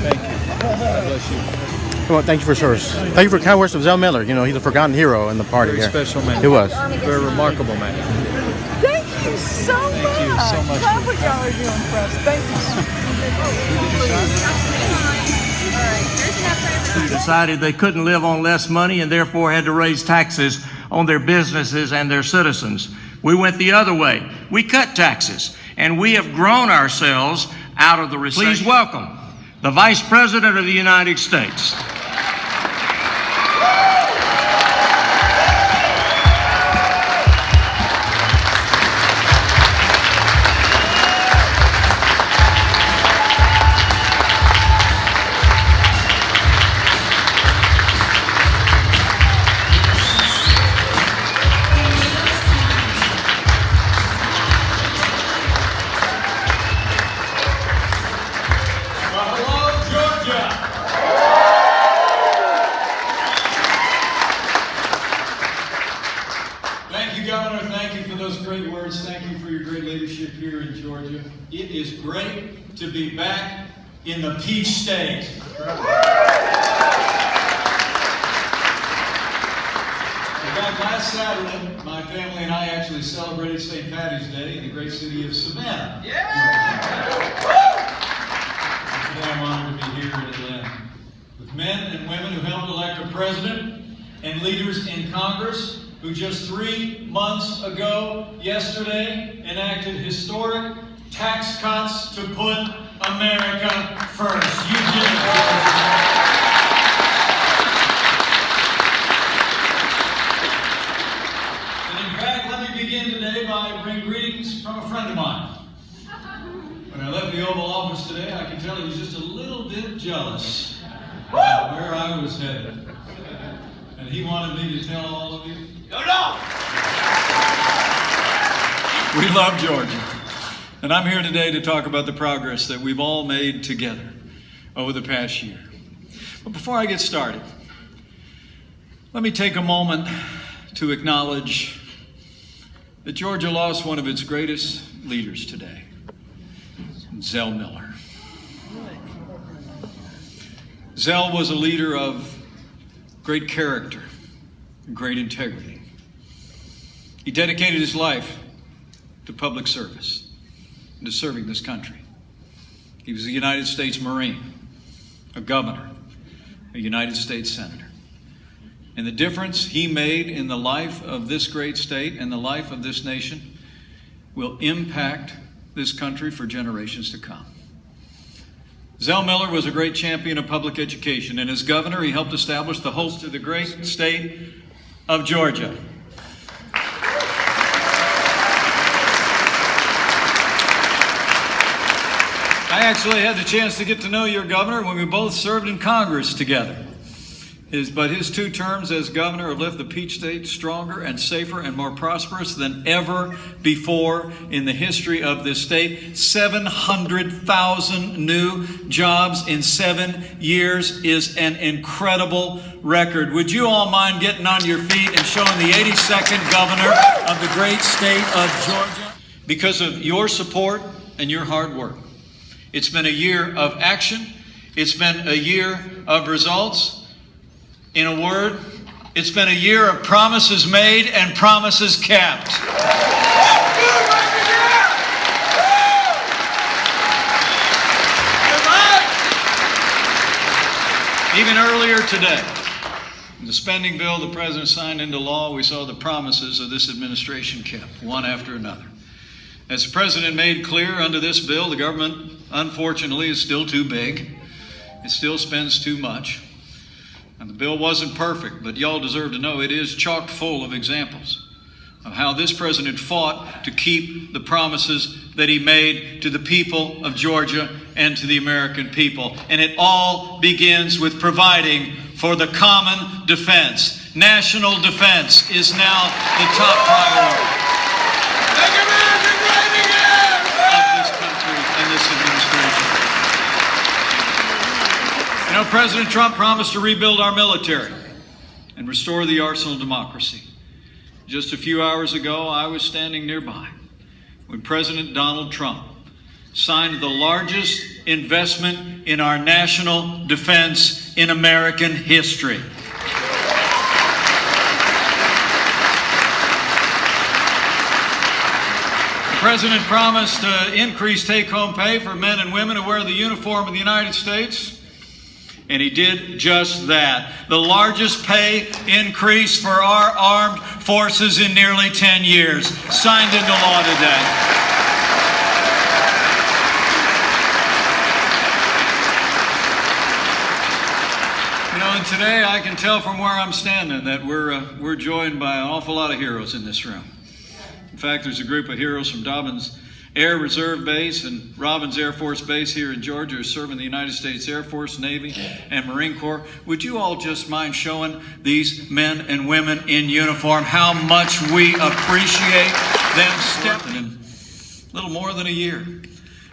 Thank you. God bless you. Well, thank you for service. Thank you for kind words of Zell Miller. You know, he's a forgotten hero in the party Very here. special man. It was. Very remarkable man. Thank you so much. Thank you so much. Love what y'all are doing for us. Thank you. Decided they couldn't live on less money and therefore had to raise taxes on their businesses and their citizens. We went the other way. We cut taxes, and we have grown ourselves out of the recession. Please welcome the Vice President of the United States. Governor, thank you for those great words. Thank you for your great leadership here in Georgia. It is great to be back in the Peach State. In fact, last Saturday, my family and I actually celebrated St. Patty's Day in the great city of Savannah. Today I'm honored to be here in Atlanta with men and women who helped elect a president and leaders in Congress who just 3 months ago, yesterday, enacted historic tax cuts to put America first. You did it. And in fact, let me begin today by bringing greetings from a friend of mine. When I left the Oval Office today, I can tell he was just a little bit jealous about where I was headed. And he wanted me to tell all of you, no! We love Georgia. And I'm here today to talk about the progress that we've all made together over the past year. But before I get started, let me take a moment to acknowledge that Georgia lost one of its greatest leaders today, Zell Miller. Zell was a leader of great character, great integrity. He dedicated his life to public service and to serving this country. He was a United States Marine, a governor, a United States Senator. And the difference he made in the life of this great state and the life of this nation will impact this country for generations to come. Zell Miller was a great champion of public education, and as governor, he helped establish the host of the great state of Georgia. I actually had the chance to get to know your governor when we both served in Congress together. But his 2 terms as governor have left the Peach State stronger and safer and more prosperous than ever before in the history of this state. 700,000 new jobs in 7 years is an incredible record. Would you all mind getting on your feet and showing the 82nd governor of the great state of Georgia? Because of your support and your hard work. It's been a year of action. It's been a year of results. In a word, it's been a year of promises made and promises kept. Even earlier today, in the spending bill the president signed into law, we saw the promises of this administration kept, one after another. As the president made clear under this bill, the government, unfortunately, is still too big. It still spends too much. And the bill wasn't perfect, but y'all deserve to know it is chock full of examples of how this president fought to keep the promises that he made to the people of Georgia and to the American people. And it all begins with providing for the common defense. National defense is now the top priority of this country and this administration. You know, President Trump promised to rebuild our military and restore the arsenal of democracy. Just a few hours ago, I was standing nearby when President Donald Trump signed the largest investment in our national defense in American history. The President promised to increase take-home pay for men and women who wear the uniform of the United States. And he did just that. The largest pay increase for our armed forces in nearly 10 years, signed into law today. You know, and today I can tell from where I'm standing that we're joined by an awful lot of heroes in this room. In fact, there's a group of heroes from Dobbins Air Reserve Base and Robins Air Force Base here in Georgia who serve in the United States Air Force, Navy, and Marine Corps. Would you all just mind showing these men and women in uniform how much we appreciate them stepping in a little more than a year?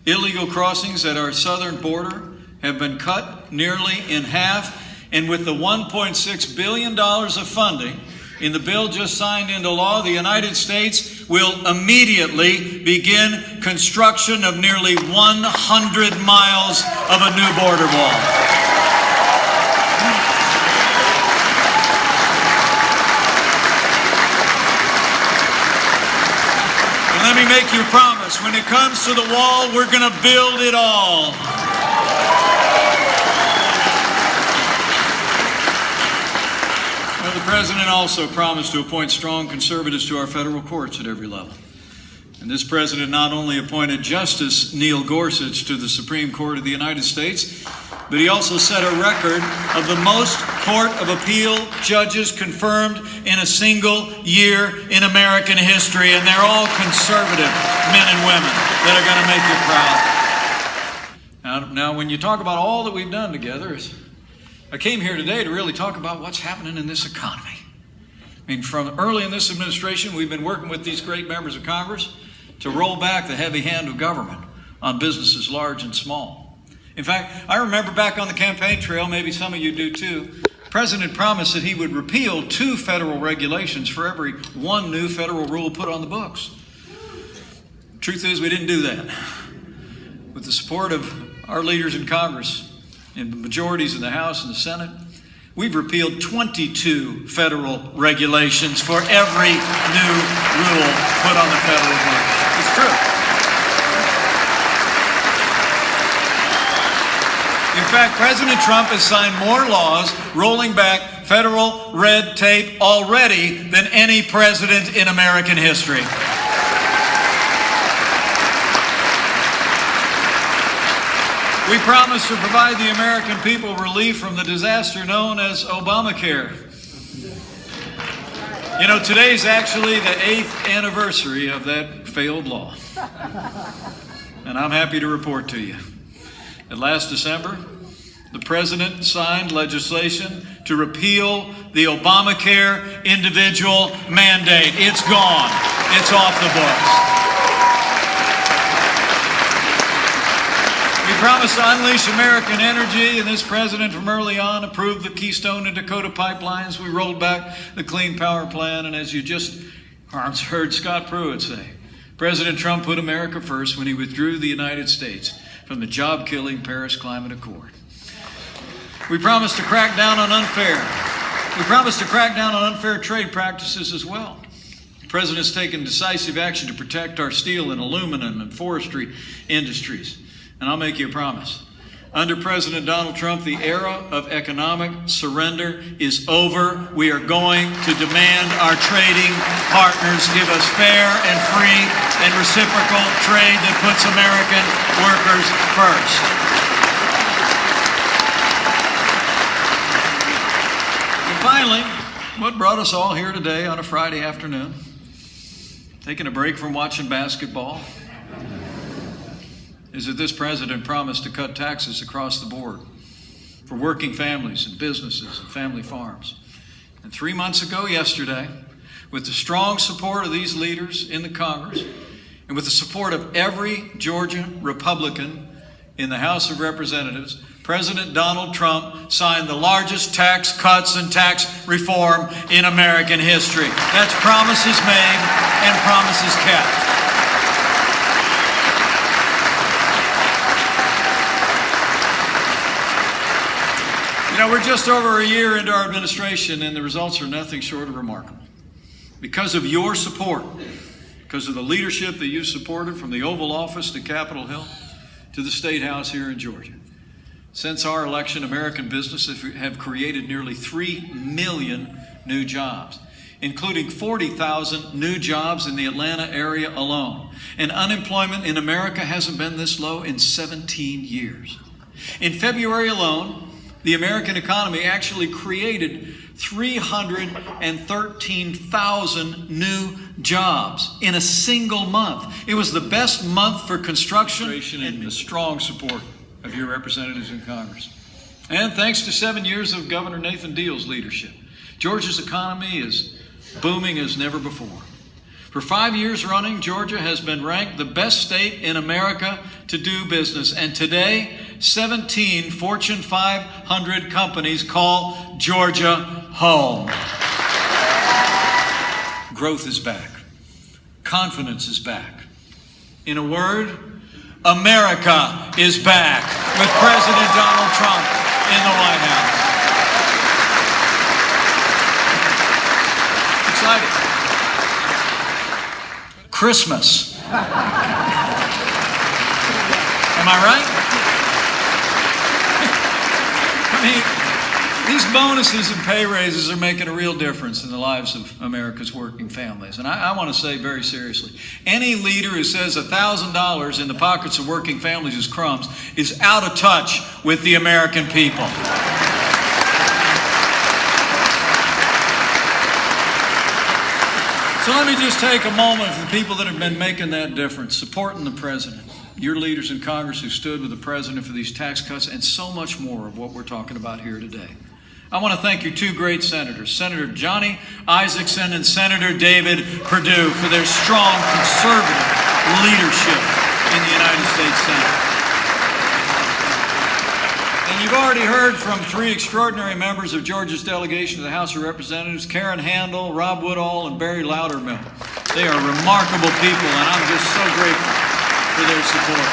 Illegal crossings at our southern border have been cut nearly in half, and with the $1.6 billion of funding in the bill just signed into law, the United States will immediately begin construction of nearly 100 miles of a new border wall. And let me make you a promise, when it comes to the wall, we're going to build it all. The President also promised to appoint strong conservatives to our federal courts at every level. And this President not only appointed Justice Neil Gorsuch to the Supreme Court of the United States, but he also set a record of the most Court of Appeal judges confirmed in a single year in American history. And they're all conservative men and women that are going to make you proud. Now, when you talk about all that we've done together, I came here today to really talk about what's happening in this economy. I mean, from early in this administration, we've been working with these great members of Congress to roll back the heavy hand of government on businesses large and small. In fact, I remember back on the campaign trail, maybe some of you do too, the President promised that he would repeal 2 federal regulations for every 1 new federal rule put on the books. Truth is, we didn't do that. With the support of our leaders in Congress, in the majorities in the House and the Senate, we've repealed 22 federal regulations for every new rule put on the federal books. It's true. In fact, President Trump has signed more laws rolling back federal red tape already than any president in American history. We promised to provide the American people relief from the disaster known as Obamacare. You know, today's actually the 8th anniversary of that failed law. And I'm happy to report to you that last December, the President signed legislation to repeal the Obamacare individual mandate. It's gone. It's off the books. We promised to unleash American energy, and this President from early on approved the Keystone and Dakota pipelines. We rolled back the Clean Power Plan, and as you just heard Scott Pruitt say, President Trump put America first when he withdrew the United States from the job-killing Paris Climate Accord. We promised to crack down on unfair trade practices as well. The President's taken decisive action to protect our steel and aluminum and forestry industries. And I'll make you a promise. Under President Donald Trump, the era of economic surrender is over. We are going to demand our trading partners give us fair and free and reciprocal trade that puts American workers first. And finally, what brought us all here today on a Friday afternoon, taking a break from watching basketball, is that this President promised to cut taxes across the board for working families and businesses and family farms. And 3 months ago yesterday, with the strong support of these leaders in the Congress and with the support of every Georgia Republican in the House of Representatives, President Donald Trump signed the largest tax cuts and tax reform in American history. That's promises made and promises kept. You know, we're just over a year into our administration, and the results are nothing short of remarkable. Because of your support, because of the leadership that you've supported from the Oval Office to Capitol Hill to the State House here in Georgia. Since our election, American businesses have created nearly 3 million new jobs, including 40,000 new jobs in the Atlanta area alone. And unemployment in America hasn't been this low in 17 years. In February alone, the American economy actually created 313,000 new jobs in a single month. It was the best month for construction and the strong support of your representatives in Congress. And thanks to 7 years of Governor Nathan Deal's leadership, Georgia's economy is booming as never before. For 5 years running, Georgia has been ranked the best state in America to do business. And today, 17 Fortune 500 companies call Georgia home. Growth is back. Confidence is back. In a word, America is back with President Donald Trump in the White House. It's exciting. Christmas. Am I right? I mean, these bonuses and pay raises are making a real difference in the lives of America's working families. And I want to say very seriously, any leader who says $1,000 in the pockets of working families is crumbs is out of touch with the American people. So let me just take a moment for the people that have been making that difference, supporting the president, your leaders in Congress who stood with the president for these tax cuts, and so much more of what we're talking about here today. I want to thank your two great senators, Senator Johnny Isakson and Senator David Perdue, for their strong conservative leadership in the United States Senate. And you've already heard from three extraordinary members of Georgia's delegation to the House of Representatives, Karen Handel, Rob Woodall, and Barry Loudermill. They are remarkable people, and I'm just so grateful for their support.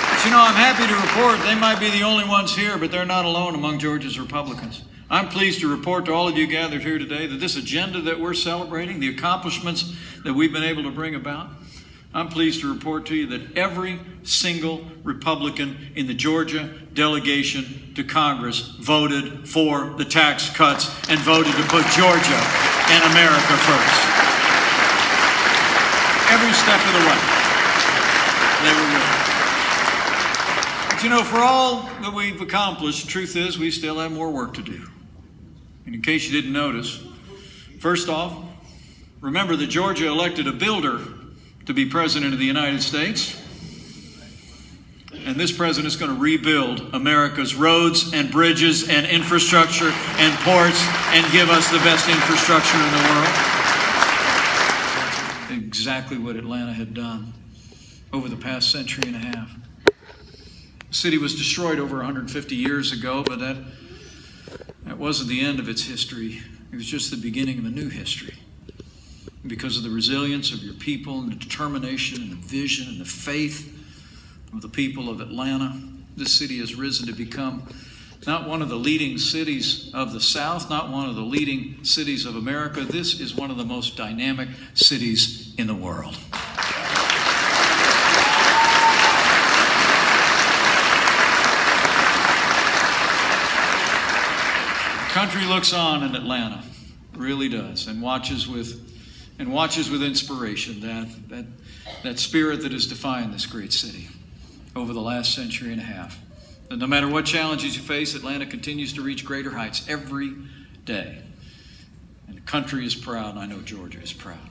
But you know, I'm happy to report they might be the only ones here, but they're not alone among Georgia's Republicans. I'm pleased to report to all of you gathered here today that this agenda that we're celebrating, the accomplishments that we've been able to bring about, I'm pleased to report to you that every single Republican in the Georgia delegation to Congress voted for the tax cuts and voted to put Georgia and America first. Every step of the way, they were with it. But you know, for all that we've accomplished, the truth is we still have more work to do. And in case you didn't notice, first off, remember that Georgia elected a builder to be president of the United States. And this president is going to rebuild America's roads and bridges and infrastructure and ports and give us the best infrastructure in the world. Exactly what Atlanta had done over the past century and a half. The city was destroyed over 150 years ago, but that wasn't the end of its history. It was just the beginning of a new history. Because of the resilience of your people and the determination and the vision and the faith of the people of Atlanta, this city has risen to become not one of the leading cities of the South, not one of the leading cities of America. This is one of the most dynamic cities in the world. The country looks on in Atlanta, really does, and watches with inspiration that spirit that has defined this great city over the last century and a half. And no matter what challenges you face, Atlanta continues to reach greater heights every day. And the country is proud, and I know Georgia is proud.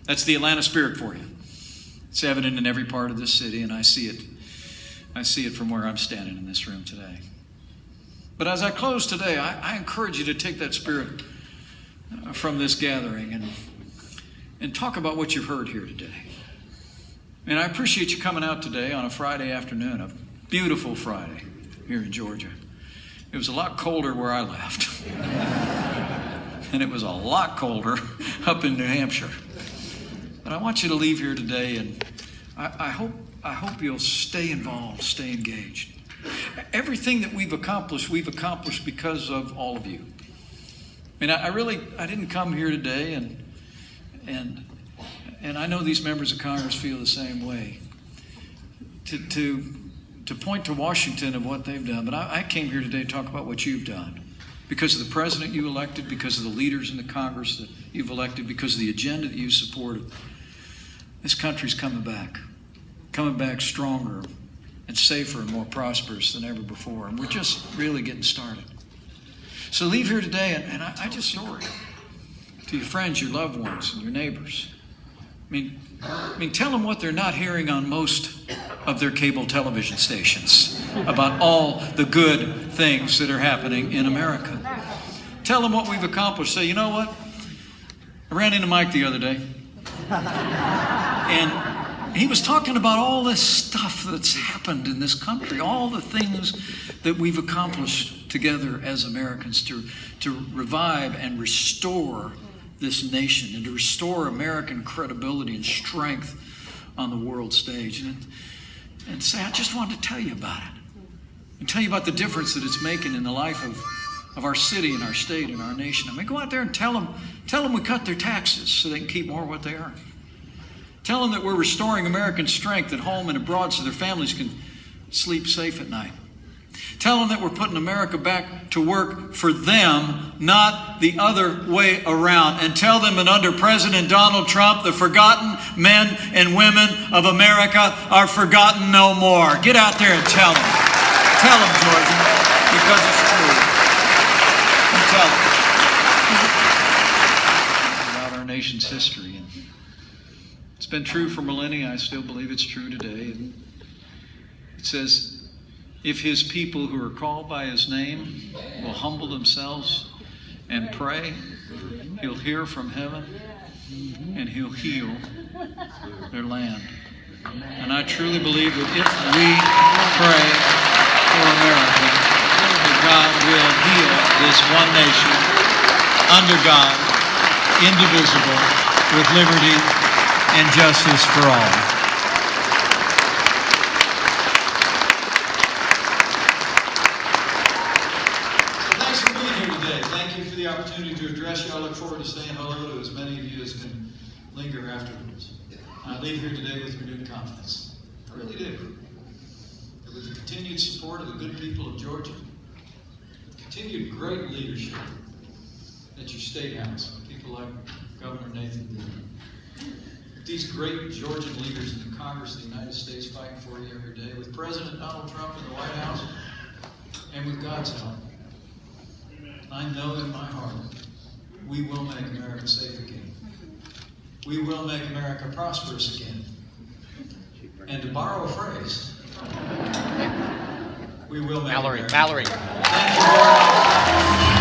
That's the Atlanta spirit for you. It's evident in every part of this city, and I see it. I see it from where I'm standing in this room today. But as I close today, I encourage you to take that spirit from this gathering and talk about what you've heard here today. And I appreciate you coming out today on a Friday afternoon, a beautiful Friday here in Georgia. It was a lot colder where I left. And it was a lot colder up in New Hampshire. But I want you to leave here today, and I hope you'll stay involved, stay engaged. everything that we've accomplished because of all of you. I mean, I didn't come here today, and I know these members of Congress feel the same way, to point to Washington of what they've done. But I came here today to talk about what you've done. Because of the president you elected, because of the leaders in the Congress that you've elected, because of the agenda that you supported, this country's coming back stronger and safer and more prosperous than ever before. And we're just really getting started. So leave here today, and I just story to your friends, your loved ones, and your neighbors. I mean, tell them what they're not hearing on most of their cable television stations about all the good things that are happening in America. Tell them what we've accomplished. Say, you know what? I ran into Mike the other day, and he was talking about all this stuff that's happened in this country, all the things that we've accomplished together as Americans to revive and restore this nation and to restore American credibility and strength on the world stage. And say, I just wanted to tell you about it and tell you about the difference that it's making in the life of our city and our state and our nation. I mean, go out there and tell them we cut their taxes so they can keep more of what they earn. Tell them that we're restoring American strength at home and abroad so their families can sleep safe at night. Tell them that we're putting America back to work for them, not the other way around. And tell them that under President Donald Trump, the forgotten men and women of America are forgotten no more. Get out there and tell them. Tell them, Georgia, because it's true. You tell them. About our nation's history. And it's been true for millennia. I still believe it's true today. And it says, if his people who are called by his name will humble themselves and pray, he'll hear from heaven and he'll heal their land. And I truly believe that if we pray for America, that God will heal this one nation under God, indivisible, with liberty and justice for all. The opportunity to address you. I look forward to saying hello to as many of you as can linger afterwards. I leave here today with renewed confidence. I really do. That with the continued support of the good people of Georgia, continued great leadership at your State House, people like Governor Nathan Dean, these great Georgian leaders in the Congress of the United States fighting for you every day, with President Donald Trump in the White House, and with God's help, I know in my heart we will make America safe again. We will make America prosperous again. And to borrow a phrase, we will make America. Mallory. Thank you very much.